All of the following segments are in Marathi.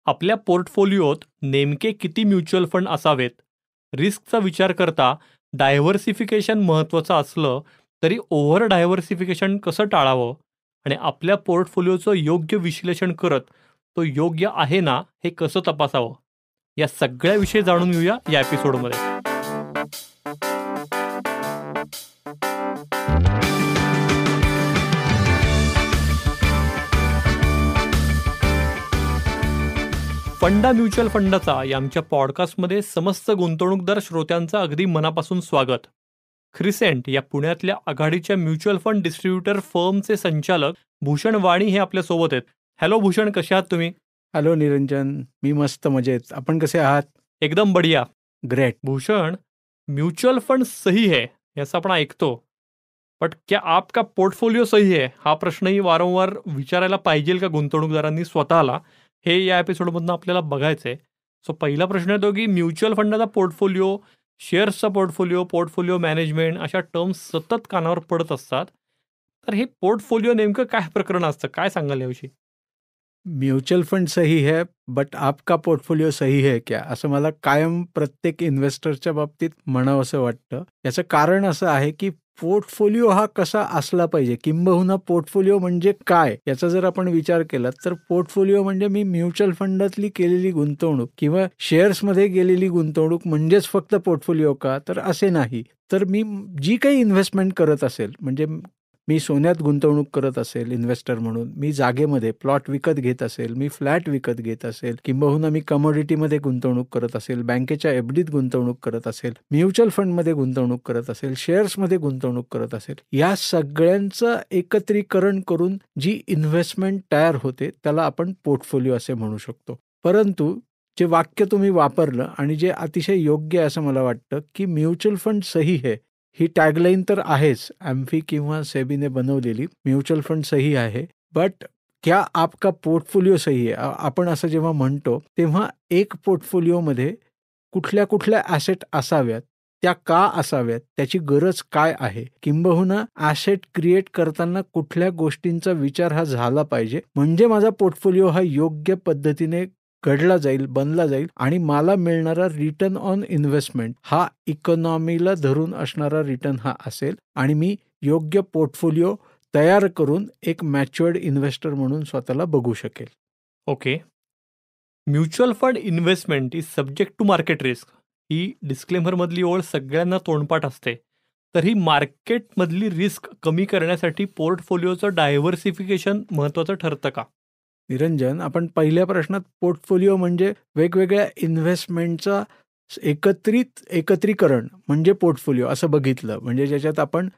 आपल्या पोर्टफोलिओत नेमके किती म्युच्युअल फंड असावेत? रिस्कचा विचार करता डायव्हर्सिफिकेशन महत्त्वाचं असलं तरी ओव्हर डायव्हर्सिफिकेशन कसं टाळावं? आणि आपल्या पोर्टफोलिओचं योग्य विश्लेषण करत तो योग्य आहे ना हे कसं तपासावं? या सगळ्याविषयी जाणून घेऊया या एपिसोडमध्ये. फंडा म्युच्युअल फंडाचा या आमच्या पॉडकास्टमध्ये समस्त गुंतवणूकदार श्रोत्यांचं अगदी मनापासून स्वागत. क्रिसेंट या पुण्यातल्या आघाडीच्या म्युच्युअल फंड डिस्ट्रीब्युटर फर्मचे संचालक भूषण वाणी हे आपल्या सोबत आहेत. हॅलो भूषण, कसे आहात तुम्ही? हॅलो निरंजन, मी मस्त मजेत. आपण कसे आहात? एकदम बढिया. ग्रेट. भूषण, म्युच्युअल फंड सही है याचं आपण ऐकतो, बट क्या आपका पोर्टफोलिओ सही है हा प्रश्नही वारंवार विचारायला पाहिजे का गुंतवणूकदारांनी स्वतःला, हे या एपिसोडमधून आपल्याला बघायचं आहे. सो पहिला प्रश्न येतो की म्युच्युअल फंडाचा पोर्टफोलिओ, शेअर्सचा पोर्टफोलिओ, पोर्टफोलिओ मॅनेजमेंट अशा टर्म्स सतत कानावर पडत असतात. तर हे पोर्टफोलिओ नेमकं काय प्रकरण असतं, काय सांगाल याविषयी? म्युच्युअल फंड सही है बट आपका पोर्टफोलिओ सही है क्या, असं मला कायम प्रत्येक इन्व्हेस्टरच्या बाबतीत म्हणावं असं वाटतं. याचं कारण असं आहे की पोर्टफोलिओ हा कसा असला पाहिजे, किंबहुना पोर्टफोलिओ म्हणजे काय याचा जर आपण विचार केला तर पोर्टफोलिओ म्हणजे मी म्युच्युअल फंडातली केलेली गुंतवणूक किंवा शेअर्समध्ये गेलेली गुंतवणूक म्हणजेच फक्त पोर्टफोलिओ का, तर असे नाही. तर मी जी काही इन्व्हेस्टमेंट करत असेल, म्हणजे मी सोन्यात गुंतवणूक करत असेल इन्व्हेस्टर म्हणून, मी जागेमध्ये प्लॉट विकत घेत असेल, मी फ्लॅट विकत घेत असेल, किंबहुना मी कमोडिटीमध्ये गुंतवणूक करत असेल, बँकेच्या एफडीत गुंतवणूक करत असेल, म्युच्युअल फंडमध्ये गुंतवणूक करत असेल, शेअर्समध्ये गुंतवणूक करत असेल, या सगळ्यांचं एकत्रीकरण करून जी इन्व्हेस्टमेंट तयार होते त्याला आपण पोर्टफोलिओ असे म्हणू शकतो. परंतु जे वाक्य तुम्ही वापरलं आणि जे अतिशय योग्य आहे असं मला वाटतं की म्युच्युअल फंड सही है, ही टॅगलाईन तर आहेच ॲम्फी किंवा सेबीने बनवलेली, म्युच्युअल फंड सही आहे, बट क्या आपका पोर्टफोलिओ सही आहे. आपण असं जेव्हा म्हणतो तेव्हा एक पोर्टफोलिओमध्ये कुठल्या कुठल्या ॲसेट असाव्यात, त्या का असाव्यात, त्याची गरज काय आहे, किंबहुना ॲसेट क्रिएट करताना कुठल्या गोष्टींचा विचार हा झाला पाहिजे, म्हणजे माझा पोर्टफोलिओ हा योग्य पद्धतीने घडला जाईल, बनला जाईल आणि मला मिळणारा रिटर्न ऑन इन्व्हेस्टमेंट हा इकॉनॉमीला धरून असणारा रिटर्न हा असेल आणि मी योग्य पोर्टफोलिओ तयार करून एक मॅच्युअर्ड इन्व्हेस्टर म्हणून स्वतःला बघू शकेल. Okay. Mutual fund investment is subject to market risk ही डिस्क्लेमरमधली ओळ सगळ्यांना तोंडपाठ असते. तर ही मार्केटमधली रिस्क कमी करण्यासाठी पोर्टफोलिओचं डायव्हर्सिफिकेशन महत्त्वाचं ठरतं का? निरंजन, आपण पहिल्या प्रश्नात पोर्टफोलिओ म्हणजे वेगवेगळ्या इन्व्हेस्टमेंटचा एकत्रीकरण म्हणजे पोर्टफोलिओ असं बघितलं. म्हणजे ज्याच्यात आपण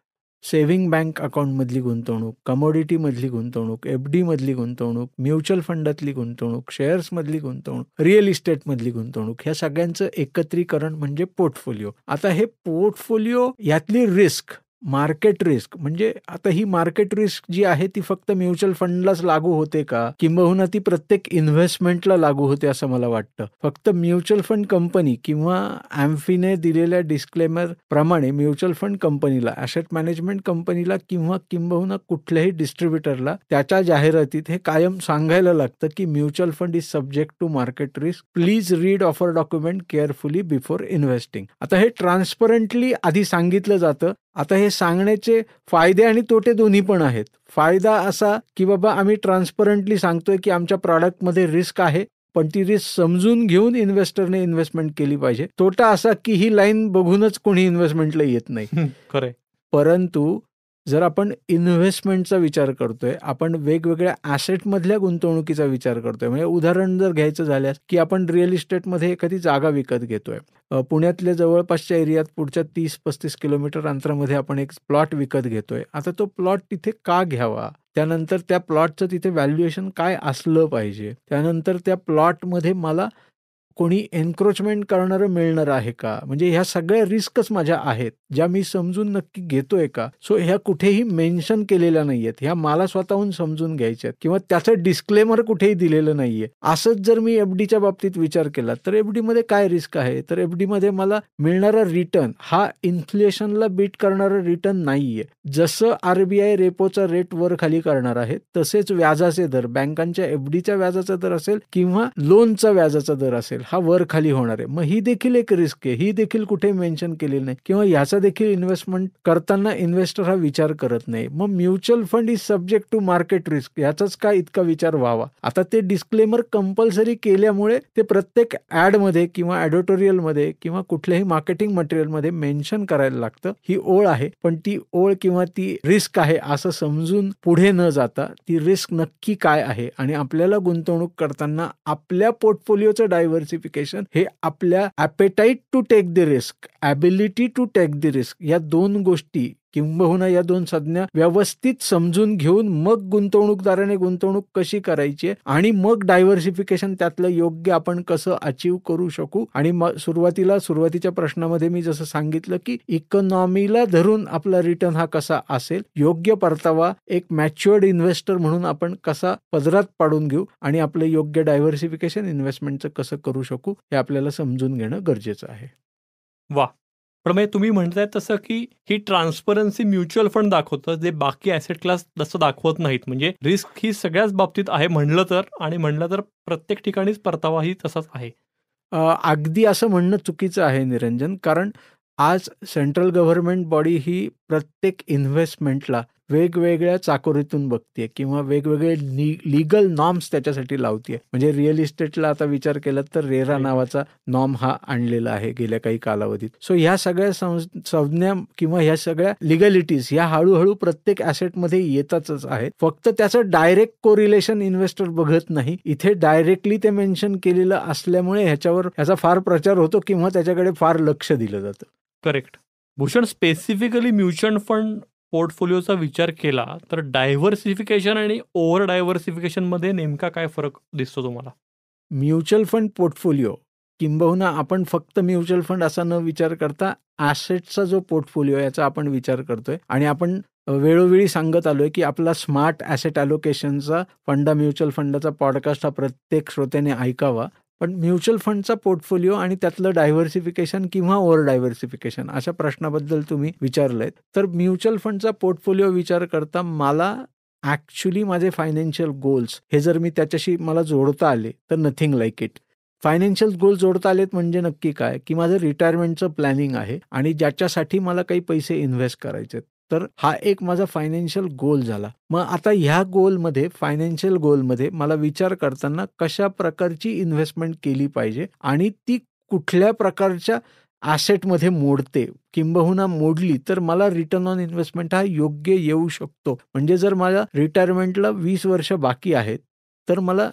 सेव्हिंग बँक अकाउंटमधली गुंतवणूक, कमोडिटीमधली गुंतवणूक, एफडीमधली गुंतवणूक, म्युच्युअल फंडातली गुंतवणूक, शेअर्समधली गुंतवणूक, रिअल इस्टेटमधली गुंतवणूक, ह्या सगळ्यांचं एकत्रीकरण म्हणजे पोर्टफोलिओ. आता हे पोर्टफोलिओ यातली रिस्क, मार्केट रिस्क, म्हणजे आता ही मार्केट रिस्क जी आहे ती फक्त म्युच्युअल फंडलाच लागू होते का, किंबहुना ती प्रत्येक इन्व्हेस्टमेंटला लागू होते असं मला वाटतं. फक्त म्युच्युअल फंड कंपनी किंवा ॲम्फीने दिलेल्या डिस्क्लेमर प्रमाणे म्युच्युअल फंड कंपनीला, ॲसेट मॅनेजमेंट कंपनीला किंवा किंबहुना कुठल्याही डिस्ट्रीब्युटरला त्याच्या जाहिरातीत हे कायम सांगायला लागतं की mutual fund is subject to market risk, please read offer document carefully before investing. आता हे ट्रान्सपरंटली आधी सांगितलं जातं. आता हे सांगण्याचे फायदे आणि तोटे दोन्ही पण आहेत. फायदा असा की बाबा आम्ही ट्रान्सपरंटली सांगतोय की आमच्या प्रॉडक्टमध्ये रिस्क आहे, पण ती रिस्क समजून घेऊन इन्व्हेस्टरने इन्व्हेस्टमेंट केली पाहिजे. तोटा असा की ही लाईन बघूनच कोणी इन्व्हेस्टमेंटला येत नाही. खरंय. परंतु जर आपण इन्व्हेस्टमेंटचा विचार करतोय, आपण वेगवेगळ्या ॲसेटमधल्या गुंतवणुकीचा विचार करतोय, म्हणजे उदाहरण जर घ्यायचं झाल्यास की आपण रिअल इस्टेटमध्ये एखादी जागा विकत घेतोय, पुण्यातल्या जवळपासच्या एरियात पुढच्या 30-35 किलोमीटर अंतरामध्ये आपण एक प्लॉट विकत घेतोय. आता तो प्लॉट तिथे का घ्यावा, त्यानंतर त्या प्लॉटचं तिथे व्हॅल्युएशन काय असलं पाहिजे, त्यानंतर त्या प्लॉटमध्ये मला कोणी एन्क्रोचमेंट करणारं मिळणार आहे का, म्हणजे ह्या सगळ्या रिस्कच माझ्या आहेत ज्या मी समजून नक्की घेतोय का. सो ह्या कुठेही मेन्शन केलेल्या नाहीयेत, ह्या मला स्वतःहून समजून घ्यायच्या आहेत किंवा त्याचं डिस्क्लेमर कुठेही दिलेलं नाहीये. असंच जर मी एफडीच्या बाबतीत विचार केला तर एफडी मध्ये काय रिस्क आहे, तर एफडी मध्ये मला मिळणारा रिटर्न हा इन्फ्लेशनला बीट करणारा रिटर्न नाहीये. जसं आरबीआय रेपोचा रेट वर खाली करणार आहे तसेच व्याजाचे दर, बँकांच्या एफडीच्या व्याजाचा दर असेल किंवा लोनचा व्याजाचा दर असेल, हा वर खाली होणार आहे. मग ही देखील एक रिस्क आहे, ही देखील कुठे मेन्शन केलेली नाही किंवा ह्याचा देखील इन्व्हेस्टमेंट करताना इन्व्हेस्टर हा विचार करत नाही. मग mutual fund is subject to market risk, याचाच काय इतका विचार व्हावा. आता ते डिस्क्लेमर कंपल्सरी केल्यामुळे ते प्रत्येक ऍड मध्ये किंवा ॲडोटोरियल मध्ये किंवा कुठल्याही मार्केटिंग मटेरियल मध्ये मेन्शन करायला लागतं. ही ओळ आहे, पण ती ओळ किंवा ती रिस्क आहे असं समजून पुढे न जाता ती रिस्क नक्की काय आहे आणि आपल्याला गुंतवणूक करताना आपल्या पोर्टफोलिओचं डायव्हर्सिफिकेशन हे आपल्या appetite to take the risk, ability to take the risk, या दोन गोष्टी किंबहुना या दोन संज्ञा व्यवस्थित समजून घेऊन मग गुंतवणूकदाराने गुंतवणूक कशी करायची आणि मग डायव्हर्सिफिकेशन त्यातलं योग्य आपण कसं अचीव करू शकू. आणि सुरुवातीच्या प्रश्नामध्ये मी जसं सांगितलं की इकॉनॉमीला धरून आपला रिटर्न हा कसा असेल, योग्य परतावा एक मॅच्युअर्ड इन्व्हेस्टर म्हणून आपण कसा पदरात पाडून घेऊ आणि आपलं योग्य डायव्हर्सिफिकेशन इन्व्हेस्टमेंटचं कसं करू शकू हे आपल्याला समजून घेणं गरजेचं आहे. वा, प्रमेय तुम्ही म्हणताय तसं की ही ट्रान्सपरन्सी म्युच्युअल फंड दाखवतं जे बाकी ॲसेट क्लास तसं दाखवत नाहीत. म्हणजे रिस्क ही सगळ्याच बाबतीत आहे म्हणलं तर प्रत्येक ठिकाणीच परतावाही तसाच आहे. अगदी असं म्हणणं चुकीचं आहे निरंजन, कारण आज सेंट्रल गव्हर्नमेंट बॉडी ही प्रत्येक इन्व्हेस्टमेंटला वेगवेगळ्या चाकोरीतून बघते किंवा वेगवेगळे लीगल नॉर्म्स त्याच्यासाठी लावते. म्हणजे रिअल इस्टेटला आता विचार केला तर रेरा नावाचा नॉर्म हा आणलेला आहे गेल्या काही कालावधीत. सो ह्या सगळ्या संज्ञा किंवा ह्या सगळ्या लिगलिटीज ह्या हळूहळू प्रत्येक ॲसेटमध्ये येतातच आहेत. फक्त त्याचं डायरेक्ट कोरिलेशन इन्व्हेस्टर बघत नाही. इथे डायरेक्टली ते मेन्शन केलेलं असल्यामुळे ह्याचा फार प्रचार होतो किंवा त्याच्याकडे फार लक्ष दिलं जातं. Correct. Bhushan, specifically mutual fund पोर्टफोलिओचा विचार केला तर डायव्हर्सिफिकेशन आणि ओव्हर डायव्हर्सिफिकेशन मध्ये नेमका काय फरक दिसतो तुम्हाला? म्युच्युअल फंड पोर्टफोलिओ किंबहुना आपण फक्त म्युच्युअल फंड असा न विचार करता ॲसेटचा जो पोर्टफोलिओ याचा आपण विचार करतोय आणि आपण वेळोवेळी सांगत आलोय की आपला स्मार्ट ॲसेट ॲलोकेशनचा फंडा म्युच्युअल फंडाचा पॉडकास्ट हा प्रत्येक श्रोत्याने ऐकावा. पण म्युच्युअल फंडचा पोर्टफोलिओ आणि त्यातलं डायव्हर्सिफिकेशन किंवा ओव्हर डायव्हर्सिफिकेशन अशा प्रश्नाबद्दल तुम्ही विचारलंय, तर म्युच्युअल फंडचा पोर्टफोलिओ विचार करता मला ॲक्च्युली माझे फायनान्शियल गोल्स हे जर मी त्याच्याशी मला जोडता आले तर नथिंग लाईक इट. फायनान्शियल गोल जोडता आलेत म्हणजे नक्की काय, की माझं रिटायरमेंटचं प्लॅनिंग आहे आणि ज्याच्यासाठी मला काही पैसे इन्व्हेस्ट करायचे, तर हा एक माझा फायनान्शियल गोल झाला. मग आता ह्या गोलमध्ये, फायनान्शियल गोलमध्ये मला विचार करताना कशा प्रकारची इन्व्हेस्टमेंट केली पाहिजे आणि ती कुठल्या प्रकारच्या ॲसेटमध्ये मोडते किंबहुना मोडली तर मला रिटर्न ऑन इन्व्हेस्टमेंट हा योग्य येऊ शकतो. म्हणजे जर माझ्या रिटायरमेंटला 20 वर्ष बाकी आहेत तर मला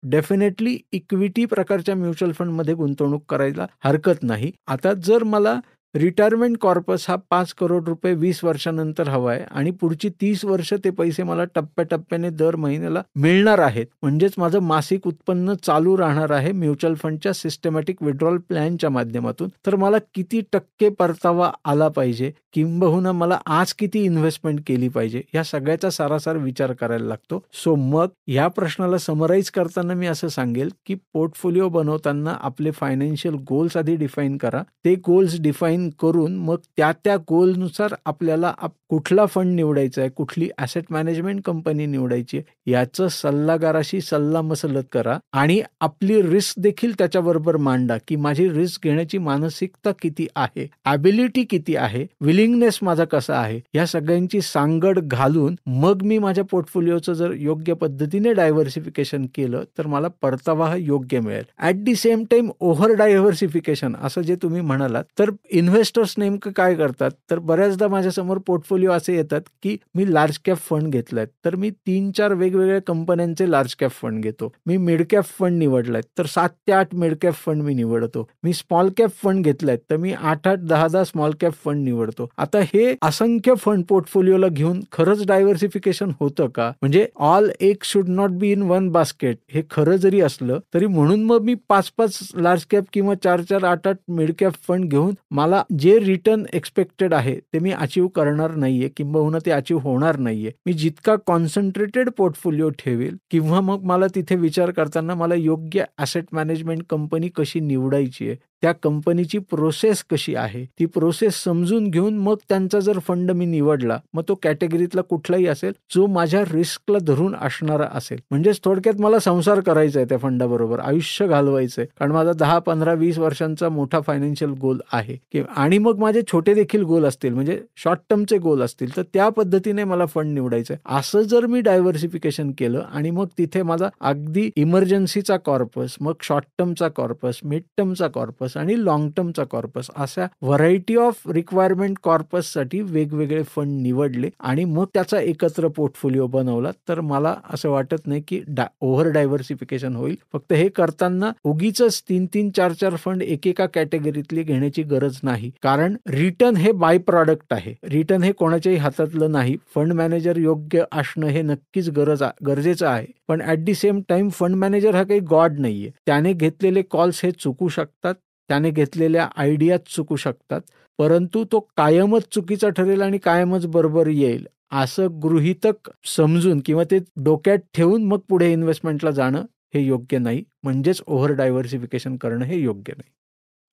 डेफिनेटली इक्विटी प्रकारच्या म्युच्युअल फंडमध्ये गुंतवणूक करायला हरकत नाही. आता जर मला रिटायरमेंट कॉर्पस हा 5 करोड रुपये 20 वर्षानंतर हवा आहे आणि पुढची 30 वर्ष ते पैसे मला टप्प्याटप्प्याने दर महिन्याला मिळणार आहेत, म्हणजेच माझं मासिक उत्पन्न चालू राहणार आहे म्युच्युअल फंडच्या सिस्टमॅटिक विड्रॉल प्लॅनच्या माध्यमातून, तर मला किती टक्के परतावा आला पाहिजे किंबहुना मला आज किती इन्व्हेस्टमेंट केली पाहिजे, या सगळ्याचा सारासार विचार करायला लागतो. सो मग या प्रश्नाला समराईज करताना मी असं सांगेल की पोर्टफोलिओ बनवताना आपले फायनान्शियल गोल्स आधी डिफाईन करा. ते गोल्स डिफाईन करून मग त्या गोलनुसार आपल्याला कुठला फंड निवडायचा आहे, कुठली ॲसेट मॅनेजमेंट कंपनी निवडायची आहे याचं सल्लागाराशी सल्लामसलत करा आणि आपली रिस्क देखील त्याच्याबरोबर मांडा की माझी रिस्क घेण्याची मानसिकता किती आहे, ॲबिलिटी किती आहे, विलिंगनेस माझा कसा आहे, या सगळ्यांची सांगड घालून मग मी माझ्या पोर्टफोलिओचं जर योग्य पद्धतीने डायव्हर्सिफिकेशन केलं तर मला परतावा योग्य मिळेल. At the same time over diversification असं जे तुम्ही म्हणालात, तर इन्व्हेस्टर्स नेमकं काय करतात, तर बऱ्याचदा माझ्यासमोर पोर्टफोलिओ असे येतात की मी लार्ज कॅप फंड घेतलाय, तर मी 3-4 वेगवेगळे वेगवेगळ्या कंपन्यांचे लार्ज कॅप फंड घेतो. मी मिड कॅप फंड निवडलाय तर 7 ते 8 मिड कॅप फंड मी निवडतो. मी स्मॉल कॅप फंड घेतलाय तर मी 8-8, 10-10 स्मॉल कॅप फंड निवडतो. आता हे असंख्य फंड पोर्टफोलिओला घेऊन खरंच डायव्हर्सिफिकेशन होतं का? म्हणजे all egg should not be in one basket हे खरं जरी असलं तरी म्हणून मग मी 5-5 लार्ज कॅप किंवा 4-4, 8-8 मिड कॅप फंड घेऊन मला जे रिटर्न एक्सपेक्टेड आहे ते मी अचीव करणार नाहीये किंबहुना ते अचीव होणार नाहीये. मी जितका कॉन्सन्ट्रेटेड पोर्टफोलिओ ठेवेल किंवा मग मला तिथे विचार करताना मला योग्य ॲसेट मॅनेजमेंट कंपनी कशी निवडायची आहे, त्या कंपनीची प्रोसेस कशी आहे, ती प्रोसेस समजून घेऊन मग त्यांचा जर फंड मी निवडला मग तो कॅटेगरीतला कुठलाही असेल जो माझ्या रिस्कला धरून असणारा असेल. म्हणजेच थोडक्यात मला संसार करायचा आहे त्या फंडाबरोबर, आयुष्य घालवायचंय कारण माझा 10, 15, 20 वर्षांचा मोठा फायनान्शियल गोल आहे आणि मग माझे छोटे देखील गोल असतील म्हणजे शॉर्ट टर्मचे गोल असतील तर त्या पद्धतीने मला फंड निवडायचं आहे. असं जर मी डायव्हर्सिफिकेशन केलं आणि मग तिथे माझा अगदी इमर्जन्सीचा कॉर्पस, मग शॉर्ट टर्मचा कॉर्पस, मिड टर्मचा कॉर्पस आणि लॉंग टर्मचा कॉर्पस अशा व्हरायटी ऑफ रिक्वायरमेंट कॉर्पससाठी वेगवेगळे फंड निवडले आणि मग त्याचा एकत्र पोर्टफोलिओ बनवला तर मला असं वाटत नाही की ओव्हर डायव्हर्सिफिकेशन होईल. फक्त हे करताना उगीच 3-3, 4-4 फंड एकेका कॅटेगरीतली घेण्याची गरज नाही कारण रिटर्न हे बाय प्रॉडक्ट आहे. रिटर्न हे कोणाच्याही हातातलं नाही. फंड मॅनेजर योग्य असणं हे नक्कीच गरजेचं आहे पण at the same time fund manager हा काही गॉड नाहीये. त्याने घेतलेले कॉल्स हे चुकू शकतात, त्याने घेतलेल्या आयडियाज चुकू शकतात परंतु तो कायमच चुकीचा ठरेल आणि कायमच बरोबर येईल असं गृहीतक समजून किंवा ते डोक्यात ठेवून मग पुढे इन्व्हेस्टमेंटला जाणं हे योग्य नाही. म्हणजेच ओव्हर डायव्हर्सिफिकेशन करणं हे योग्य नाही.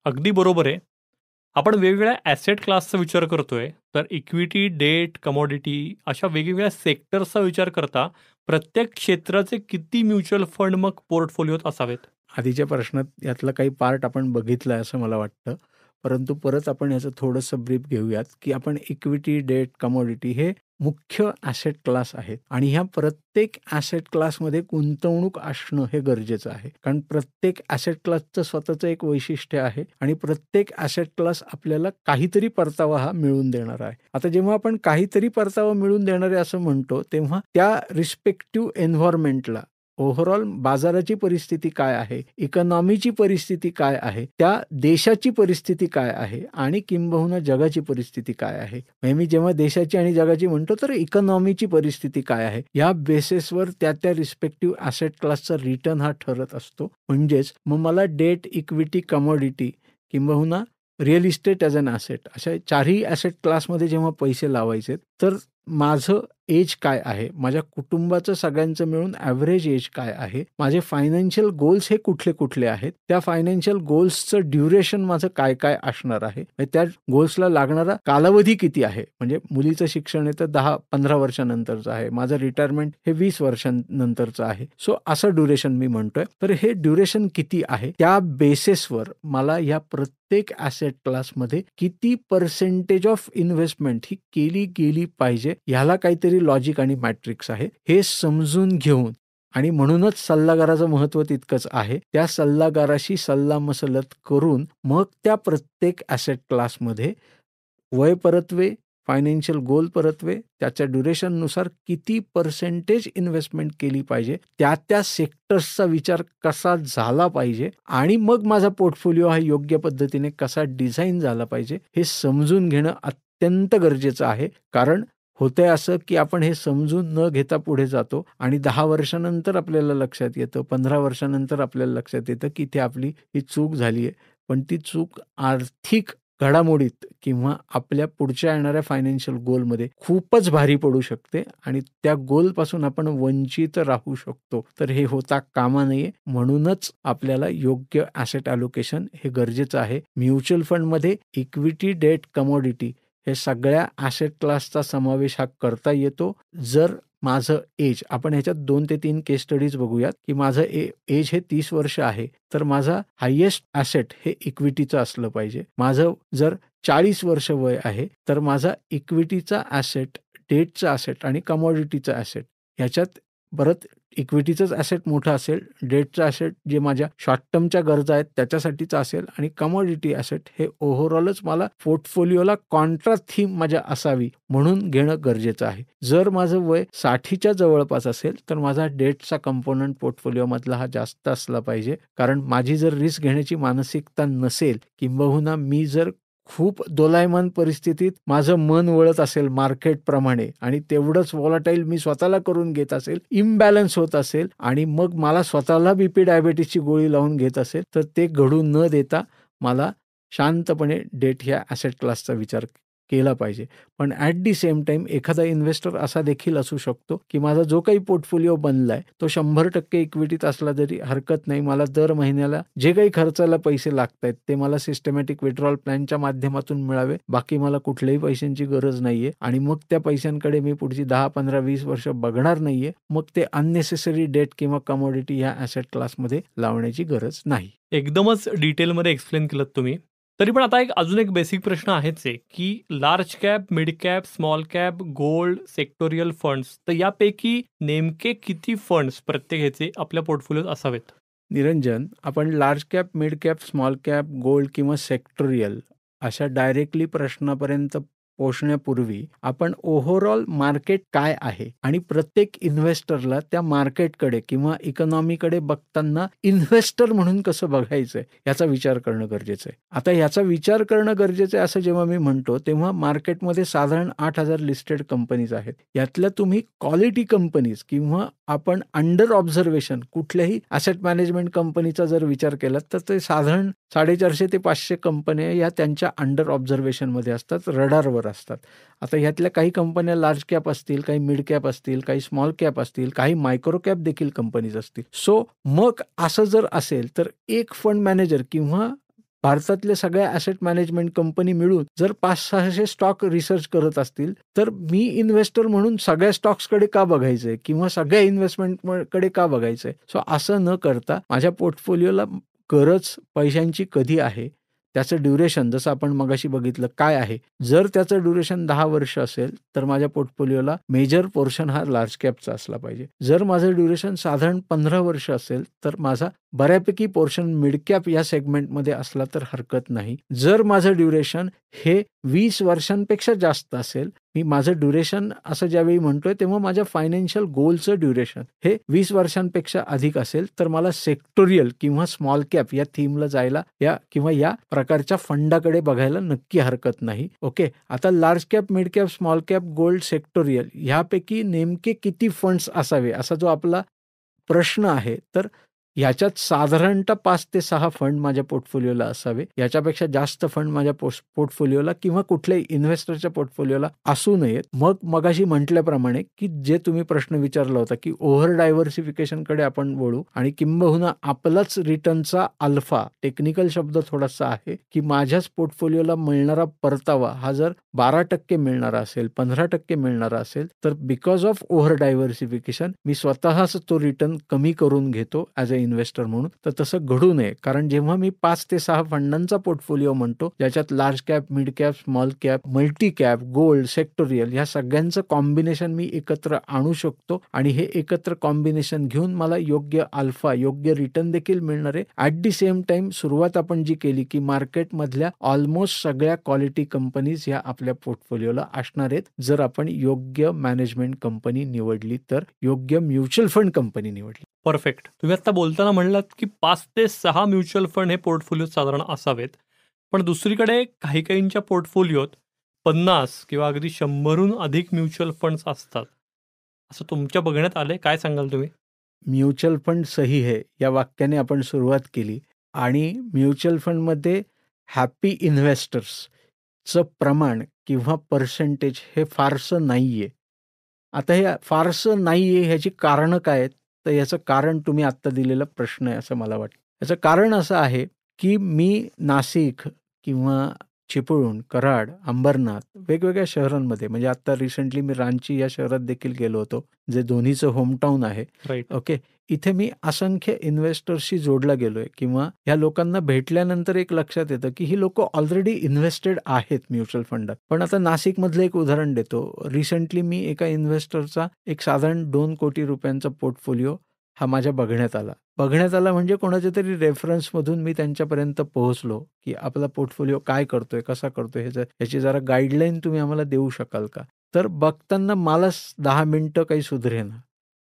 अगदी बरोबर आहे. आपण वेगवेगळ्या ॲसेट क्लासचा विचार करतोय तर इक्विटी, डेट, कमॉडिटी अशा वेगवेगळ्या सेक्टर्सचा विचार करता प्रत्येक क्षेत्राचे किती म्युच्युअल फंड मग पोर्टफोलिओत असावेत? आधीच्या प्रश्नात यातला काही पार्ट आपण बघितलाय असं मला वाटतं परंतु परत आपण याचं थोडंसं ब्रीफ घेऊयात की आपण इक्विटी, डेट, कमॉडिटी हे मुख्य ॲसेट क्लास आहेत आणि ह्या प्रत्येक ॲसेट क्लासमध्ये गुंतवणूक असणं हे गरजेचं आहे कारण प्रत्येक ॲसेट क्लासचं स्वतःचं एक वैशिष्ट्य आहे आणि प्रत्येक ॲसेट क्लास आपल्याला काहीतरी परतावा हा मिळवून देणार आहे. आता जेव्हा आपण काहीतरी परतावा मिळवून देणारे असं म्हणतो तेव्हा त्या रिस्पेक्टिव्ह एन्व्हायरमेंटला ओव्हरऑल बाजाराची परिस्थिती काय आहे, इकॉनॉमीची परिस्थिती काय आहे, त्या देशाची परिस्थिती काय आहे आणि किंबहुना जगाची परिस्थिती काय आहे. म्हणजे मी जेव्हा देशाची आणि जगाची म्हणतो तर इकॉनॉमीची परिस्थिती काय आहे या बेसिसवर त्या रिस्पेक्टिव्ह ॲसेट क्लासचा रिटर्न हा ठरत असतो. म्हणजेच मग मला डेट, इक्विटी, कमॉडिटी किंबहुना real estate as an asset अशा चारही ॲसेट क्लासमध्ये जेव्हा पैसे लावायचे तर माझं एज काय आहे, माझ्या कुटुंबाचं सगळ्यांचं मिळून ॲव्हरेज एज काय आहे, माझे फायनान्शियल गोल्स हे कुठले कुठले आहेत, त्या फायनान्शियल गोल्सचं ड्युरेशन माझं काय काय असणार आहे, त्या गोल्सला लागणारा कालावधी किती आहे. म्हणजे मुलीचं शिक्षण आहे तर 10-15 वर्षानंतरचं आहे, माझं रिटायरमेंट हे 20 वर्षांनंतरचं आहे. सो असं ड्युरेशन मी म्हणतोय. तर हे ड्युरेशन किती आहे त्या बेसिसवर मला या प्रत्येक ॲसेट क्लासमध्ये किती पर्सेंटेज ऑफ इन्व्हेस्टमेंट ही केली गेली पाहिजे ह्याला काहीतरी लॉजिक आणि मॅट्रिक्स आहे हे समजून घेऊन आणि म्हणूनच सल्लागाराचं महत्त्व तितकंच आहे. त्या सल्लागाराशी सल्लामसलत करून मग त्या प्रत्येक ॲसेट क्लासमध्ये वय परत्वे, फायनान्शियल गोल परत्वे, त्याच्या ड्युरेशननुसार किती पर्सेंटेज इन्व्हेस्टमेंट केली पाहिजे, त्या सेक्टर्सचा विचार कसा झाला पाहिजे आणि मग माझा पोर्टफोलिओ हा योग्य पद्धतीने कसा डिझाईन झाला पाहिजे हे समजून घेणं अत्यंत गरजेचं आहे. कारण होतंय असं की आपण हे समजून न घेता पुढे जातो आणि 10 वर्षानंतर आपल्याला लक्षात येतं, 15 वर्षानंतर आपल्याला लक्षात येतं की इथे आपली ही चूक झाली आहे. पण ती चूक आर्थिक घडामोडीत किंवा आपल्या पुढच्या येणाऱ्या फायनान्शियल गोलमध्ये खूपच भारी पडू शकते आणि त्या गोलपासून आपण वंचित राहू शकतो. तर हे होता कामा नये. म्हणूनच आपल्याला योग्य ॲसेट ॲलोकेशन हे गरजेचं आहे. म्युच्युअल फंडमध्ये इक्विटी, डेट, कमॉडिटी हे सगळ्या ॲसेट क्लासचा समावेश हा करता येतो. जर माझं एज, आपण ह्याच्यात 2 ते 3 केस स्टडीज बघूयात की माझं एज हे 30 वर्ष आहे तर माझा हायेस्ट ॲसेट हे इक्विटीचं असलं पाहिजे. माझं जर 40 वर्ष वय आहे तर माझा इक्विटीचा ॲसेट, डेटचा ॲसेट आणि कमॉडिटीचा ॲसेट ह्याच्यात परत इक्विटीचंच ॲसेट मोठं असेल, डेटचं ॲसेट जे माझ्या शॉर्ट टर्मच्या गरजा आहेत त्याच्यासाठीचं असेल आणि कमॉडिटी ॲसेट हे ओव्हरऑलच मला पोर्टफोलिओला कॉन्ट्रा थीम माझ्या असावी म्हणून घेणं गरजेचं आहे. जर माझं वय 60च्या जवळपास असेल तर माझा डेटचा कंपोनंट पोर्टफोलिओमधला हा जास्त असला पाहिजे, कारण माझी जर रिस्क घेण्याची मानसिकता नसेल किंबहुना मी जर खूप दोलायमान परिस्थितीत माझं मन वळत असेल मार्केटप्रमाणे आणि तेवढंच व्हॉलाटाईल मी स्वतःला करून घेत असेल, इम्बॅलन्स होत असेल आणि मग मला स्वतःला बीपी डायबिटीसची गोळी लावून घेत असेल, तर ते घडू न देता मला शांतपणे डेट ह्या ॲसेट क्लासचा विचार केला पाहिजे. पण ॲट दी सेम टाईम एखादा इन्व्हेस्टर असा देखील असू शकतो की माझा जो काही पोर्टफोलिओ बनलाय तो 100% इक्विटीत असला तरी हरकत नाही, मला दर महिन्याला जे काही खर्चाला पैसे लागतायत ते मला सिस्टमॅटिक विड्रॉल प्लॅनच्या माध्यमातून मिळावे, बाकी मला कुठल्याही पैशांची गरज नाहीये आणि मग त्या पैशांकडे मी पुढची 10, 15, 20 वर्ष बघणार नाहीये. मग ते अननेसेसरी डेट किंवा कमोडिटी ह्या ॲसेट क्लासमध्ये लावण्याची गरज नाही. एकदमच डिटेलमध्ये एक्सप्लेन केलं तुम्ही. तरी पण आता अजून एक बेसिक प्रश्न आहेच आहे की large cap, mid cap, small cap, gold, sectoral funds, तर यापैकी नेमके किती फंड्स प्रत्येक ह्याचे आपल्या पोर्टफोलिओत असावेत? निरंजन, आपण large cap, mid cap, small cap, gold किंवा सेक्टोरियल अशा डायरेक्टली प्रश्नापर्यंत पोहोचण्यापूर्वी आपण ओव्हरऑल मार्केट काय आहे आणि प्रत्येक इन्व्हेस्टरला त्या मार्केटकडे किंवा इकॉनॉमीकडे बघताना इन्व्हेस्टर म्हणून कसं बघायचंय याचा विचार करणं गरजेचं आहे. आता याचा विचार करणं गरजेचं आहे असं जेव्हा मी म्हणतो तेव्हा मार्केटमध्ये साधारण 8,000 लिस्टेड कंपनीज आहेत. यातल्या तुम्ही क्वालिटी कंपनीज किंवा आपण अंडर ऑब्झर्वेशन कुठल्याही ॲसेट मॅनेजमेंट कंपनीचा जर विचार केला तर ते साधारण 450 ते 500 कंपन्या या त्यांच्या अंडर ऑब्झर्वेशनमध्ये असतात, रडारवर असतात. आता ह्यातल्या काही कंपन्या लार्ज कॅप असतील, काही मिड कॅप असतील, काही स्मॉल कॅप असतील, काही मायक्रो कॅप देखील कंपनीज असतील. सो मग असं जर असेल तर एक फंड मॅनेजर किंवा भारतातल्या सगळ्या ॲसेट मॅनेजमेंट कंपनी मिळून जर 500-600 स्टॉक रिसर्च करत असतील तर मी इन्व्हेस्टर म्हणून सगळ्या स्टॉक्सकडे का बघायचंय किंवा सगळ्या इन्व्हेस्टमेंटकडे का बघायचंय? सो असं न करता माझ्या पोर्टफोलिओला गरज पैशांची कधी आहे, त्याचं ड्युरेशन जसं आपण मगाशी बघितलं काय आहे. जर त्याचं ड्युरेशन 10 वर्ष असेल तर माझ्या पोर्टफोलिओला मेजर पोर्शन हा लार्ज कॅपचा असला पाहिजे. जर माझं ड्युरेशन साधारण 15 वर्ष असेल तर माझा बऱ्यापैकी पोर्शन मिड कॅप या सेगमेंटमध्ये असला तर हरकत नाही. जर माझं ड्युरेशन हे 20 वर्षांपेक्षा जास्त असेल, मी माझं ड्युरेशन असं ज्यावेळी म्हणतोय तेव्हा माझ्या फायनान्शियल गोलचं ड्युरेशन हे 20 वर्षांपेक्षा अधिक असेल तर मला सेक्टोरियल किंवा स्मॉल कॅप या थीमला जायला या प्रकारच्या फंडाकडे बघायला नक्की हरकत नाही. ओके, आता large cap, mid cap, small cap, gold, sectoral ह्यापैकी नेमके किती फंड्स असावे असा जो आपला प्रश्न आहे, तर ह्याच्यात साधारणतः 5 ते 6 फंड माझ्या पोर्टफोलिओला असावे. याच्यापेक्षा जास्त फंड माझ्या पोर्टफोलिओला किंवा कुठल्याही इन्व्हेस्टरच्या पोर्टफोलिओला असू नयेत. मग मगाशी म्हटल्याप्रमाणे की जे तुम्ही प्रश्न विचारला होता की ओव्हर डायव्हर्सिफिकेशनकडे आपण वळू आणि किंबहुना आपलाच रिटर्नचा अल्फा, टेक्निकल शब्द थोडासा आहे की माझ्याच पोर्टफोलिओला मिळणारा परतावा हा जर 12% मिळणारा असेल, 15% मिळणारा असेल तर बिकॉज ऑफ ओव्हर डायव्हर्सिफिकेशन मी स्वतःच तो रिटर्न कमी करून घेतो ॲज अ इन्व्हेस्टर म्हणून. तर तसं घडू नये, कारण जेव्हा मी 5 ते 6 फंडांचा पोर्टफोलिओ म्हणतो ज्याच्यात large cap, mid cap, small cap, multi cap, gold, sectoral ह्या सगळ्यांचं कॉम्बिनेशन मी एकत्र आणू शकतो आणि हे एकत्र कॉम्बिनेशन घेऊन मला योग्य अल्फा, योग्य रिटर्न देखील मिळणार आहे. ॲट दी सेम टाइम सुरुवात आपण जी केली की मार्केटमधल्या ऑलमोस्ट सगळ्या क्वालिटी कंपनीज ह्या आपल्या पोर्टफोलिओला असणार आहेत जर आपण योग्य मॅनेजमेंट कंपनी निवडली तर, योग्य म्युच्युअल फंड कंपनी निवडली. परफेक्ट. तुम्ही आता बोलताना म्हणलात की 5 ते 6 म्युच्युअल फंड हे पोर्टफोलिओत साधारण असावेत, पण दुसरीकडे काही काहींच्या पोर्टफोलिओत 50 किंवा अगदी 100हून अधिक म्युच्युअल फंड्स असतात. असं तुमच्या बघण्यात आलंय? काय सांगाल तुम्ही? म्युच्युअल फंड सही है या वाक्याने आपण सुरुवात केली आणि म्युच्युअल फंडमध्ये हॅपी इन्व्हेस्टर्सचं प्रमाण किंवा पर्सेंटेज हे फारसं नाहीये. आता हे फारसं नाहीये ह्याची कारणं काय आहेत? तर याचं कारण तुम्ही आत्ता दिलेला प्रश्न आहे असं मला वाटतं. याचं कारण असं आहे की मी नाशिक किंवा चिपळूण, कराड, अंबरनाथ वेगवेगळ्या शहरांमध्ये, म्हणजे आता रिसेंटली मी रांची या शहरात देखील गेलो होतो जे दोन्हीचं होमटाऊन आहे. राईट. ओके, इथे मी असंख्य इन्व्हेस्टर्सशी जोडला गेलोय किंवा ह्या लोकांना भेटल्यानंतर एक लक्षात येतं की ही लोक ऑलरेडी इन्व्हेस्टेड आहेत म्युच्युअल फंडात. पण आता नाशिकमधलं एक उदाहरण देतो. रिसेंटली मी एका इन्व्हेस्टरचा एक साधारण 2 कोटी रुपयांचा पोर्टफोलिओ हा माझ्या बघण्यात आला म्हणजे कोणाच्या तरी रेफरन्समधून मी त्यांच्यापर्यंत पोहोचलो की आपला पोर्टफोलिओ काय करतोय, कसा करतोय, ह्याची जरा गाईडलाईन तुम्ही आम्हाला देऊ शकाल का? तर बघताना मला 10 मिनिटं काही सुधरेना.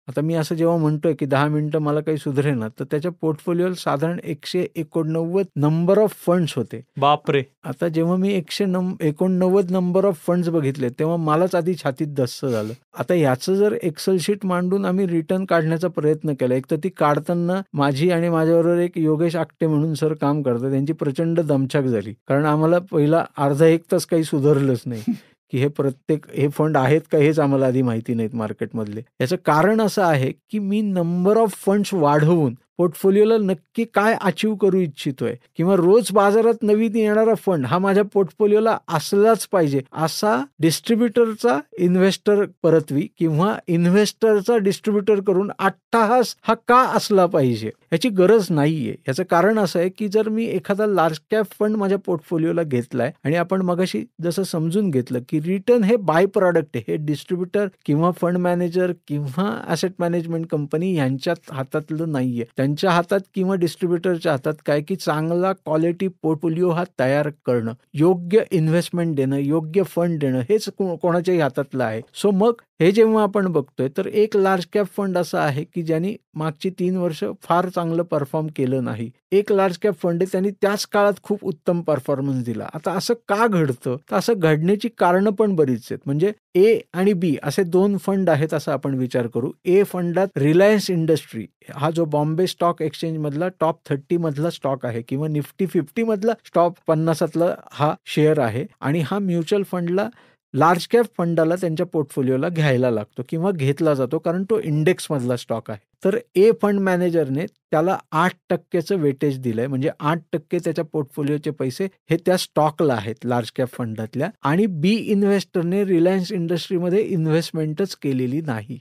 आता मी असं जेव्हा म्हणतोय की 10 मिनिटं मला काही सुधरेना, तर त्याच्या पोर्टफोलिओला साधारण 189 नंबर ऑफ फंड्स होते. बापरे! आता जेव्हा मी 189 नंबर ऑफ फंड्स बघितले तेव्हा मलाच आधी छातीत धस्स झालं. आता याचं जर एक्सेल शीट मांडून आम्ही रिटर्न काढण्याचा प्रयत्न केला. एक तर ती काढताना माझी आणि माझ्याबरोबर एक योगेश आकटे म्हणून सर काम करतात, त्यांची प्रचंड दमछाक झाली. कारण आम्हाला पहिला अर्धा एक तास काही सुधारलंच नाही की हे फंड आहेत का हेच आम्हाला आधी माहिती नाहीत मार्केटमधले. याचं कारण असं आहे की मी नंबर ऑफ फंड्स वाढवून पोर्टफोलिओला नक्की काय अचीव करू इच्छितोय किंवा रोज बाजारात नवीन येणारा फंड हा माझ्या पोर्टफोलिओला असलाच पाहिजे असा डिस्ट्रीब्युटरचा इन्व्हेस्टर परतवी किंवा इन्व्हेस्टरचा डिस्ट्रीब्युटर करून अट्टाहास हा का असला पाहिजे याची गरज नाहीये. याचं कारण असं आहे की जर मी एखादा लार्ज कॅप फंड माझ्या पोर्टफोलिओला घेतलाय आणि आपण मगाशी जसं समजून घेतलं की रिटर्न हे बाय प्रॉडक्ट आहे, हे डिस्ट्रीब्युटर किंवा फंड मॅनेजर किंवा ॲसेट मॅनेजमेंट कंपनी यांच्यात हातातलं नाहीये. त्यांच्या हातात किंवा डिस्ट्रीब्युटरच्या हातात काय की चांगला क्वालिटी पोर्टफोलिओ हा तयार करणं, योग्य इन्व्हेस्टमेंट देणं, योग्य फंड देणं हेच कोणाच्याही हातातलं आहे. सो मग हे जेव्हा आपण बघतोय तर एक लार्ज कॅप फंड असा आहे की ज्यांनी मागची 3 वर्ष फार चांगलं परफॉर्म केलं नाही. एक लार्ज कॅप फंड आहे त्यांनी त्याच काळात खूप उत्तम परफॉर्मन्स दिला. आता असं का घडतं? तर असं घडण्याची कारणं पण बरीच आहेत. म्हणजे ए आणि बी असे 2 फंड आहेत असं आपण विचार करू. ए फंडात रिलायन्स इंडस्ट्री हा जो बॉम्बे स्टॉक एक्सचेंज मधला टॉप 30 मधला स्टॉक आहे किंवा निफ्टी 50 मधला टॉप 50तला हा शेअर आहे आणि हा म्युच्युअल फंडला लार्ज कॅप फंडाला त्यांच्या पोर्टफोलिओला घ्यायला लागतो किंवा घेतला जातो कारण तो इंडेक्स मधला स्टॉक आहे. तर ए फंड मॅनेजरने त्याला 8% वेटेज दिलंय म्हणजे 8% त्याच्या पोर्टफोलिओचे पैसे हे त्या स्टॉकला आहेत लार्ज कॅप फंडातल्या आणि बी इन्व्हेस्टरने रिलायन्स इंडस्ट्रीमध्ये इन्व्हेस्टमेंटच केलेली नाही.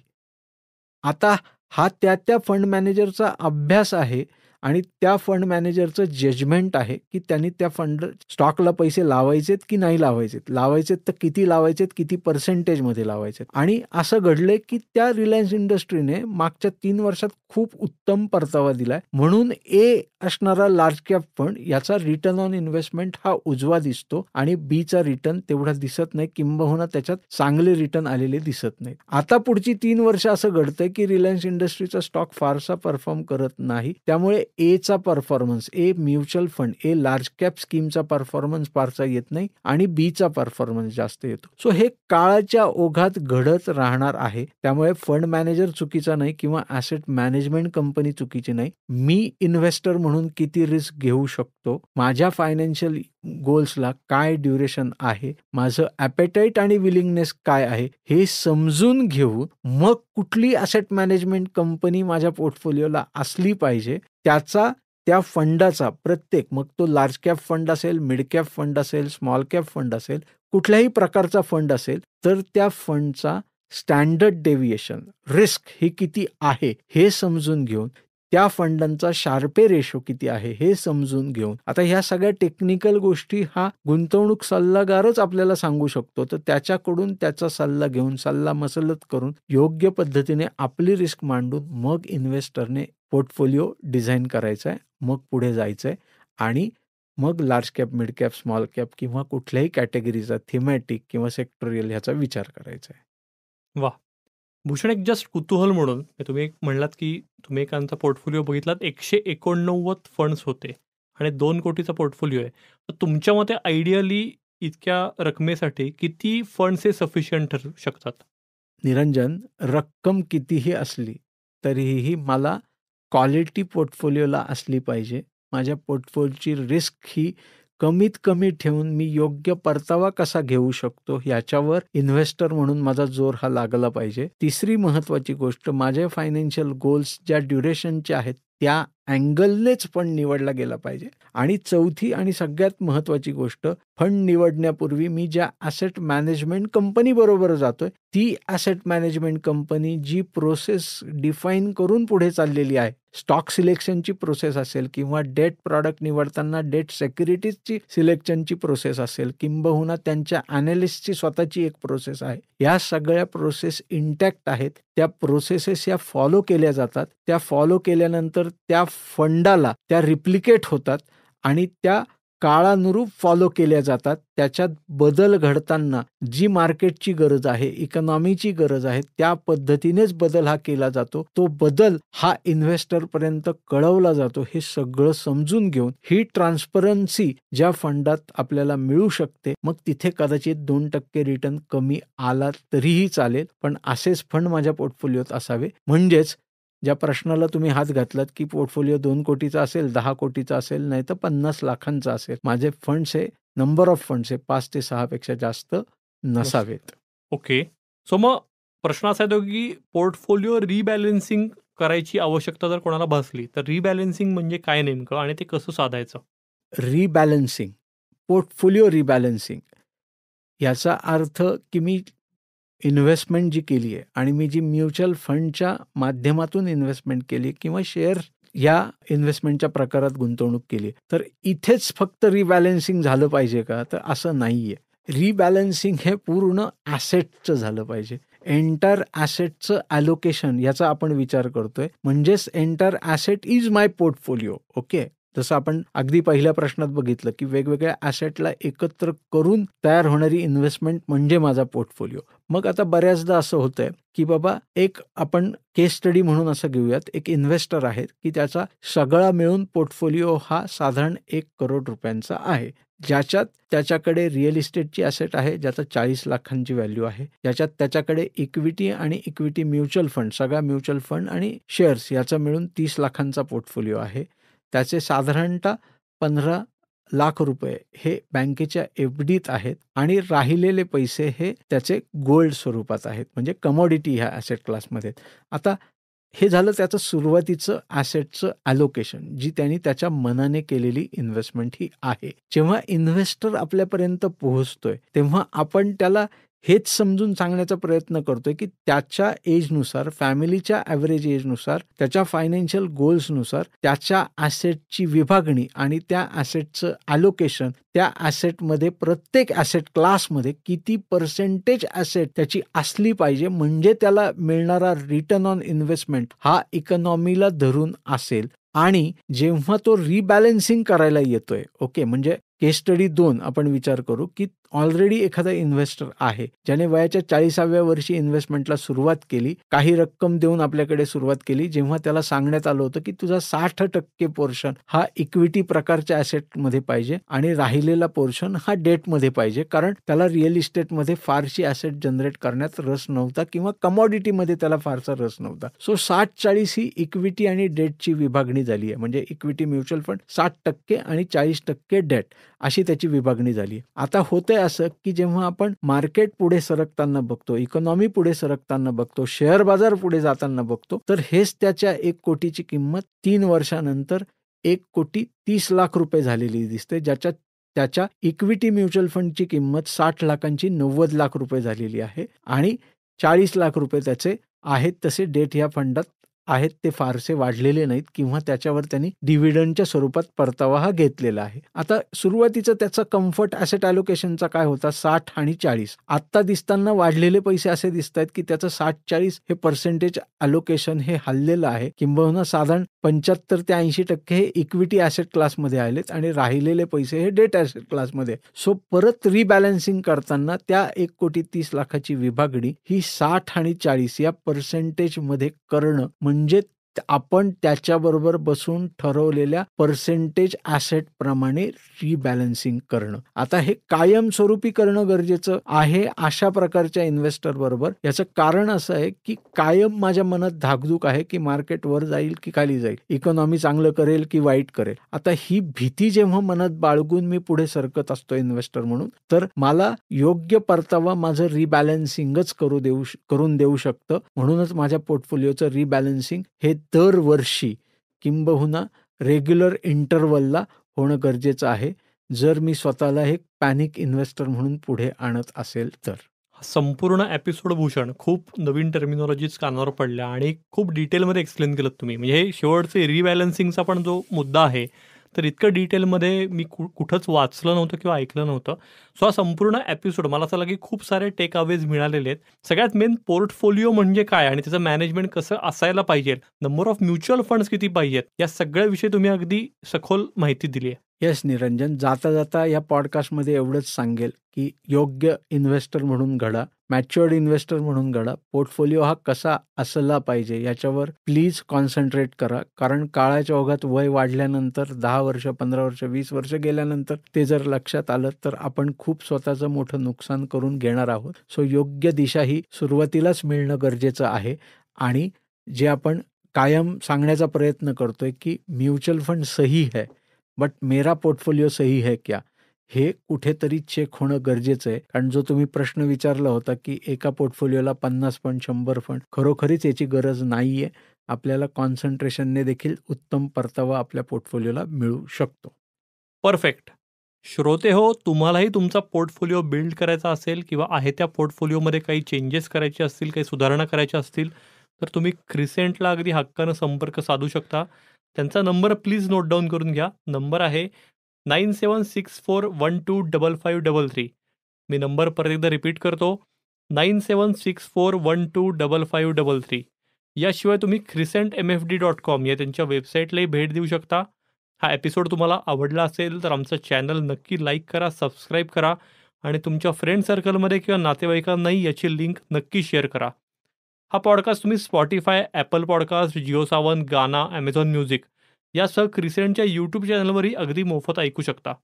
आता हा त्या फंड मॅनेजरचा अभ्यास आहे आणि त्या फंड मॅनेजरचं जजमेंट आहे की त्यांनी त्या फंड स्टॉकला पैसे लावायचेत की नाही लावायचेत तर किती लावायचेत, किती पर्सेंटेजमध्ये लावायचेत. आणि असं घडलंय की त्या रिलायन्स इंडस्ट्रीने मागच्या 3 वर्षात खूप उत्तम परतावा दिलाय म्हणून ए असणारा लार्ज कॅप फंड याचा रिटर्न ऑन इन्व्हेस्टमेंट हा उजवा दिसतो आणि बीचा रिटर्न तेवढा दिसत नाही किंबहुना त्याच्यात चांगले रिटर्न आलेले दिसत नाहीत. आता पुढची 3 वर्ष असं घडतंय की रिलायन्स इंडस्ट्रीचा स्टॉक फारसा परफॉर्म करत नाही. त्यामुळे एचा performance, a mutual fund, a large cap स्कीमचा परफॉर्मन्स फारसा येत नाही आणि बीचा परफॉर्मन्स जास्त येतो. सो हे काळाच्या ओघात घडत राहणार आहे. त्यामुळे फंड मॅनेजर चुकीचा नाही किंवा ॲसेट मॅनेजमेंट कंपनी चुकीची नाही. मी इन्व्हेस्टर म्हणून किती रिस्क घेऊ शकतो, माझ्या फायनान्शियल गोल्सला काय ड्युरेशन आहे, माझं ॲपेटाईट आणि विलिंगनेस काय आहे हे समजून घेऊन मग कुठली ॲसेट मॅनेजमेंट कंपनी माझ्या पोर्टफोलिओला असली पाहिजे त्या फंडाचा प्रत्येक, मग तो लार्ज कॅप फंड असेल, मिड कॅप फंड असेल, स्मॉल कॅप फंड असेल, कुठल्याही प्रकारचा फंड असेल तर त्या फंडचा स्टँडर्ड डेव्हिएशन, रिस्क ही किती आहे हे समजून घेऊन, त्या फंडांचा शार्पे रेशो किती आहे हे समजून घेऊन, आता ह्या सगळ्या टेक्निकल गोष्टी हा गुंतवणूक सल्लागारच आपल्याला सांगू शकतो. तर त्याच्याकडून त्याचा सल्ला घेऊन, सल्ला मसलत करून योग्य पद्धतीने आपली रिस्क मांडून मग इन्व्हेस्टरने पोर्टफोलिओ डिझाईन करायचा आहे, मग पुढे जायचं आहे आणि मग large cap, mid cap, small cap किंवा कुठल्याही कॅटेगरीचा थीमॅटिक किंवा सेक्टोरियल ह्याचा विचार करायचा आहे. वा, भूषण, एक जस्ट कुतूहल म्हणून तुम्ही म्हणलात की तुम्ही एकांचा पोर्टफोलिओ बघितलात, 189 फंड्स होते आणि 2 कोटीचा पोर्टफोलिओ आहे. तर तुमच्या मते आयडियली इतक्या रकमेसाठी किती फंड्स हे सफिशियंट ठरू शकतात? निरंजन, रक्कम कितीही असली तरीही मला क्वालिटी पोर्टफोलिओला असली पाहिजे. माझ्या पोर्टफोलिओची रिस्क ही कमीत कमी ठेवून मी योग्य परतावा कसा घेऊ शकतो याच्यावर इन्व्हेस्टर म्हणून माझा जोर हा लागला पाहिजे. तिसरी महत्त्वाची गोष्ट, माझे फायनान्शियल गोल्स ज्या ड्युरेशनचे आहेत त्या अँगलनेच फंड निवडला गेला पाहिजे. आणि चौथी आणि सगळ्यात महत्त्वाची गोष्ट, फंड निवडण्यापूर्वी मी ज्या ॲसेट मॅनेजमेंट कंपनीबरोबर जातोय, ती ॲसेट मॅनेजमेंट कंपनी जी प्रोसेस डिफाईन करून पुढे चाललेली आहे, स्टॉक सिलेक्शनची प्रोसेस असेल किंवा डेट प्रॉडक्ट निवडताना डेट सिक्युरिटीजची सिलेक्शनची प्रोसेस असेल, किंबहुना त्यांच्या ॲनालिस्टची स्वतःची एक प्रोसेस आहे. या सगळ्या प्रोसेस इंटॅक्ट आहेत. त्या प्रोसेसेस या फॉलो केल्या जातात. त्या फॉलो केल्यानंतर त्या फंडाला त्या रिप्लिकेट होतात आणि त्या काळानुरूप फॉलो केल्या जातात. त्याच्यात बदल घडताना जी मार्केटची गरज आहे, इकॉनॉमीची गरज आहे, त्या पद्धतीनेच बदल हा केला जातो. तो बदल हा इन्व्हेस्टरपर्यंत कळवला जातो. हे सगळं समजून घेऊन ही ट्रान्सपरन्सी ज्या फंडात आपल्याला मिळू शकते, मग तिथे कदाचित 2% रिटर्न कमी आला तरीही चालेल, पण असेच फंड माझ्या पोर्टफोलिओत असावे. म्हणजेच ज्या प्रश्नाला तुम्ही हात घातलात की पोर्टफोलिओ 2 कोटीचा असेल, 10 कोटीचा असेल, नाही तर 50 लाखांचा असेल. माझे फंड्स हे नंबर ऑफ फंड्स हे 5 ते 6 पेक्षा जास्त नसावेत. ओके. सो मग प्रश्न असा येतो की पोर्टफोलिओ रिबॅलन्सिंग करायची आवश्यकता जर कोणाला भासली, तर रिबॅलन्सिंग म्हणजे काय नेमकं आणि ते कसं साधायचं? रिबॅलन्सिंग, पोर्टफोलिओ रिबॅलन्सिंग याचा अर्थ की मी इन्व्हेस्टमेंट जी केली आहे आणि मी जी म्युच्युअल फंडच्या माध्यमातून इन्व्हेस्टमेंट केली किंवा शेअर या इन्व्हेस्टमेंटच्या प्रकारात गुंतवणूक केली, तर इथेच फक्त रिबॅलन्सिंग झालं पाहिजे का? तर असं नाहीये. रिबॅलन्सिंग हे पूर्ण ॲसेटचं झालं पाहिजे. एंटायर ॲसेटचं ॲलोकेशन याचा आपण विचार करतोय. म्हणजेच entire asset is my portfolio. Okay. जसं आपण अगदी पहिल्या प्रश्नात बघितलं की वेगवेगळ्या ॲसेटला एकत्र करून तयार होणारी इन्व्हेस्टमेंट म्हणजे माझा पोर्टफोलिओ. मग आता बऱ्याचदा असं होतंय की बाबा एक आपण केस स्टडी म्हणून असं घेऊयात, एक इन्व्हेस्टर आहेत की त्याचा सगळा मिळून पोर्टफोलिओ हा साधारण 1 करोड रुपयांचा आहे. ज्याच्यात त्याच्याकडे रिअल इस्टेटची ॲसेट आहे, ज्याचा 40 लाखांची व्हॅल्यू आहे. ज्याच्यात त्याच्याकडे इक्विटी आणि इक्विटी म्युच्युअल फंड, सगळा म्युच्युअल फंड आणि शेअर्स याचा मिळून 30 लाखांचा पोर्टफोलिओ आहे. त्याचे साधारणतः 15 लाख रुपये हे बँकेच्या एफडीत आहेत आणि राहिलेले पैसे हे त्याचे गोल्ड स्वरूपात आहेत, म्हणजे कमोडिटी ह्या ॲसेट क्लासमध्ये. आता हे झालं त्याचं सुरुवातीचं ॲसेटचं ॲलोकेशन, जी त्यांनी त्याच्या मनाने केलेली इन्व्हेस्टमेंट ही आहे. जेव्हा इन्व्हेस्टर आपल्यापर्यंत पोहोचतोय, तेव्हा आपण त्याला हेच समजून सांगण्याचा प्रयत्न करतोय की त्याच्या एजनुसार, फॅमिलीच्या ॲव्हरेज एजनुसार, त्याच्या फायनान्शियल गोल्सनुसार त्याच्या ॲसेटची विभागणी आणि त्या ॲसेटचं ॲलोकेशन, त्या ॲसेटमध्ये प्रत्येक ॲसेट क्लासमध्ये किती पर्सेंटेज ॲसेट त्याची असली पाहिजे, म्हणजे त्याला मिळणारा रिटर्न ऑन इन्व्हेस्टमेंट हा इकॉनॉमीला धरून असेल. आणि जेव्हा तो रिबॅलन्सिंग करायला येतोय, ओके, म्हणजे केस स्टडी 2 आपण विचार करू की ऑलरेडी एखादा इन्व्हेस्टर आहे ज्याने वयाच्या 40व्या वर्षी इन्व्हेस्टमेंटला सुरुवात केली, काही रक्कम देऊन आपल्याकडे सुरुवात केली. जेव्हा त्याला सांगण्यात आलं होतं की तुझा 60% पोर्शन हा इक्विटी प्रकारच्या ॲसेटमध्ये पाहिजे आणि राहिलेला पोर्शन हा डेटमध्ये पाहिजे, कारण त्याला रिअल इस्टेटमध्ये फारशी ॲसेट जनरेट करण्यात रस नव्हता किंवा कमॉडिटीमध्ये त्याला फारसा रस नव्हता. सो 60-40 ही इक्विटी आणि डेटची विभागणी झाली आहे. म्हणजे इक्विटी म्युच्युअल फंड 60% आणि 40% डेट अशी त्याची विभागणी झाली. आता होतंय असं की जेव्हा आपण मार्केट पुढे सरकताना बघतो, इकॉनॉमी पुढे सरकताना बघतो, शेअर बाजार पुढे जाताना बघतो, तर हेच त्याच्या 1 कोटीची किंमत 3 वर्षानंतर 1,30,00,000 रुपये झालेली दिसते, ज्याच्यात त्याच्या इक्विटी म्युच्युअल फंडची किंमत 60 लाखांची 90 लाख रुपये झालेली आहे आणि 40 लाख रुपये त्याचे आहेत तसे डेट या फंडात आहेत, ते फारसे वाढलेले नाहीत किंवा त्याच्यावर त्यांनी डिव्हिडंडच्या स्वरूपात परतावा हा घेतलेला आहे. आता सुरुवातीचं त्याचा कम्फर्ट ॲसेट ॲलोकेशनचा काय होता, 60 आणि 40. आत्ता दिसताना वाढलेले पैसे असे दिसत आहेत की त्याचं 60-40 हे पर्सेंटेज ॲलोकेशन हे हललेलं आहे, किंबहुना साधारण 75 ते 80% हे इक्विटी ॲसेट क्लासमध्ये आलेत आणि राहिलेले पैसे हे डेट ॲसेट क्लासमध्ये. सो परत रिबॅलन्सिंग करताना त्या 1,30,00,000ची विभागणी ही 60 आणि 40 या पर्सेंटेजमध्ये करणं, म्हणजे आपण त्याच्याबरोबर बसून ठरवलेल्या पर्सेंटेज ॲसेट प्रमाणे रिबॅलन्सिंग करणं. आता हे कायमस्वरूपी करणं गरजेचं आहे अशा प्रकारच्या इन्व्हेस्टर बरोबर. याचं कारण असं आहे की कायम माझ्या मनात धाकधूक आहे की मार्केट वर जाईल की खाली जाईल, इकॉनॉमी चांगलं करेल की वाईट करेल. आता ही भीती जेव्हा मनात बाळगून मी पुढे सरकत असतो इन्व्हेस्टर म्हणून, तर मला योग्य परतावा माझं रिबॅलन्सिंगच करून देऊ शकतं. म्हणूनच माझ्या पोर्टफोलिओचं रिबॅलन्सिंग हे दरवर्षी किंबहुना रेग्युलर इंटरवलला होणं गरजेचं आहे, जर मी स्वतःला एक पॅनिक इन्व्हेस्टर म्हणून पुढे आणत असेल तर. संपूर्ण एपिसोड भूषण खूप नवीन टर्मिनॉलॉजीज कानावर पडल्या आणि खूप डिटेलमध्ये एक्सप्लेन केलं तुम्ही. म्हणजे हे शेवटचे रिबॅलन्सिंगचा पण जो मुद्दा आहे, तर इतकं डिटेलमध्ये मी कुठंच वाचलं नव्हतं किंवा ऐकलं नव्हतं. सो हा संपूर्ण एपिसोड मला असं की खूप सारे टेक अवेज मिळालेले आहेत. सगळ्यात मेन पोर्टफोलिओ म्हणजे काय आणि त्याचं मॅनेजमेंट कसं असायला पाहिजे, नंबर ऑफ म्युच्युअल फंड्स किती पाहिजेत, या सगळ्याविषयी तुम्ही अगदी सखोल माहिती दिली आहे. येस निरंजन, जाता जाता या पॉडकास्टमध्ये एवढंच सांगेल की योग्य इन्व्हेस्टर म्हणून घडा, मॅच्युअर्ड इन्व्हेस्टर म्हणून घडा. पोर्टफोलिओ हा कसा असला पाहिजे याच्यावर प्लीज कॉन्सन्ट्रेट करा, कारण काळाच्या ओघात वय वाढल्यानंतर 10 वर्ष 15 वर्ष 20 वर्ष गेल्यानंतर ते जर लक्षात आलं तर आपण खूप स्वतःचं मोठं नुकसान करून घेणार आहोत. सो योग्य दिशा ही सुरुवातीलाच मिळणं गरजेचं आहे. आणि जे आपण कायम सांगण्याचा प्रयत्न करतोय की म्युच्युअल फंड सही है बट मेरा पोर्टफोलिओ सही है क्या, हे कुठेतरी चेक होणं गरजेचं आहे. कारण जो तुम्ही प्रश्न विचारला होता की एका पोर्टफोलिओला 50 फंड 100 फंड, खरोखरीच याची गरज नाहीये. आपल्याला कॉन्सन्ट्रेशनने देखील उत्तम परतावा आपल्या पोर्टफोलिओला मिळू शकतो. परफेक्ट. श्रोते हो, तुम्हालाही तुमचा पोर्टफोलिओ बिल्ड करायचा असेल किंवा आहे त्या पोर्टफोलिओमध्ये काही चेंजेस करायचे असतील, काही सुधारणा करायच्या असतील, तर तुम्ही क्रिसेंटला अगदी हक्कानं संपर्क साधू शकता. त्यांचा नंबर प्लीज नोट डाऊन करून घ्या. नंबर आहे 9764125533. मी नंबर परत एकदा रिपीट करतो, 9764125533. याशिवाय तुम्ही crescentmfd.com या त्यांच्या वेबसाईटलाही भेट देऊ शकता. हा एपिसोड तुम्हाला आवडला असेल तर आमचं चॅनल नक्की लाईक करा, सबस्क्राईब करा आणि तुमच्या फ्रेंड सर्कलमध्ये किंवा नातेवाईकांनाही याची लिंक नक्की शेअर करा. हा पॉडकास्ट तुम्ही Spotify, Apple podcast, Jio Saavn, गाना, ॲमेझॉन म्युझिक यासह क्रिसेंटच्या यूट्यूब चॅनलवरही अगदी मोफत ऐकू शकता.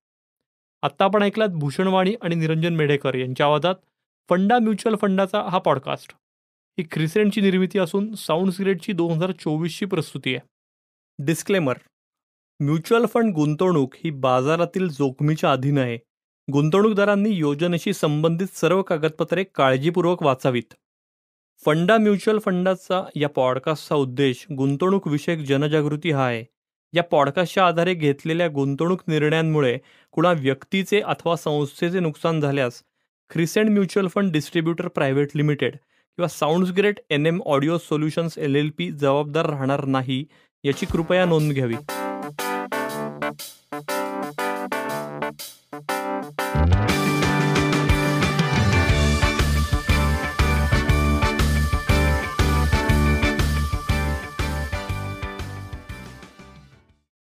आत्ता आपण ऐकलात भूषणवाणी आणि निरंजन मेढेकर यांच्या आवाजात फंडा म्युच्युअल फंडाचा हा पॉडकास्ट. ही क्रिसेंटची निर्मिती असून साऊंड्स ग्रेडची 2024ची प्रस्तुती आहे. डिस्क्लेमर: म्युच्युअल फंड गुंतवणूक ही बाजारातील जोखमीच्या अधीन आहे. गुंतवणूकदारांनी योजनेशी संबंधित सर्व कागदपत्रे काळजीपूर्वक वाचावीत. फंडा म्युच्युअल फंडाचा या पॉडकास्टचा उद्देश गुंतवणूक विषयक जनजागृती हा आहे. या पॉडकास्टच्या आधारे घेतलेल्या गुंतवणूक निर्णयांमुळे कुणा व्यक्तीचे अथवा संस्थेचे नुकसान झाल्यास Crescent Mutual Fund Distributor Private Limited किंवा Sounds Great NM Audio Solutions LLP जबाबदार राहणार नाही, याची कृपया नोंद घ्यावी.